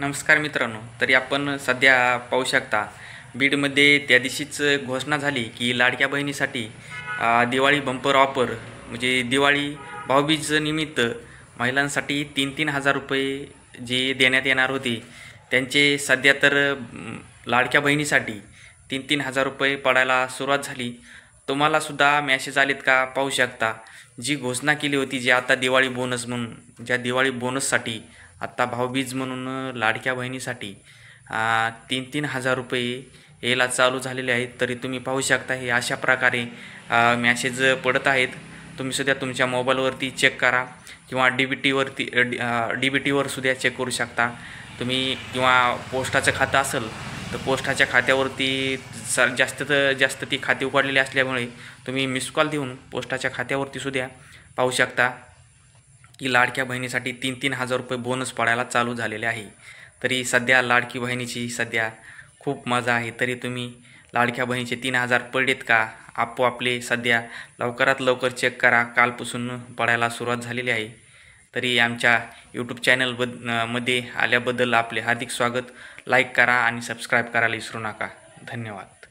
नमस्कार मित्रांनो. तरी आपण सध्या पाहू शकता बीडमध्ये त्या दिवशीच घोषणा झाली की लाडक्या बहिणीसाठी दिवाळी बंपर ऑफर म्हणजे दिवाळी भाऊबीज निमित्त महिलांसाठी 3,000 रुपये जे देण्यात येणार होते त्यांचे सध्या तर लाडक्या बहिणीसाठी 3,000 रुपये पडायला सुरुवात झाली. तुम्हालासुद्धा मॅसेज आलेत का पाहू शकता. जी घोषणा केली होती जी आता दिवाळी बोनस म्हणून ज्या दिवाळी बोनससाठी आत्ता भाऊबीज म्हणून लाडक्या बहिणीसाठी 3,000 रुपये यायला चालू झालेले आहेत. तरी तुम्ही पाहू शकता हे अशा प्रकारे मॅसेज पडत आहेत. तुम्हीसुद्धा तुमच्या मोबाईलवरती चेक करा किंवा डी बी टीवर सुद्धा चेक करू शकता तुम्ही, किंवा पोस्टाचं खातं असेल तर पोस्टाच्या खात्यावरती जास्तीत जास्त ती खाती उघडलेली असल्यामुळे तुम्ही मिस कॉल देऊन पोस्टाच्या खात्यावरती सुद्धा पाहू शकता की लाडक्या बहिणीसाठी 3,000 रुपये बोनस पडायला चालू झालेले आहे. तरी सध्या लाडकी बहिणीची सध्या खूप मजा आहे. तरी तुम्ही लाडक्या बहिणीचे 3,000 पडलेत का आपोआपले सध्या लवकरात लवकर चेक करा. कालपासून पडायला सुरुवात झालेली आहे. तरी आमच्या यूट्यूब मध्ये आल्याबद्दल आपले हार्दिक स्वागत. लाईक करा आणि सबस्क्राईब करायला विसरू नका. धन्यवाद.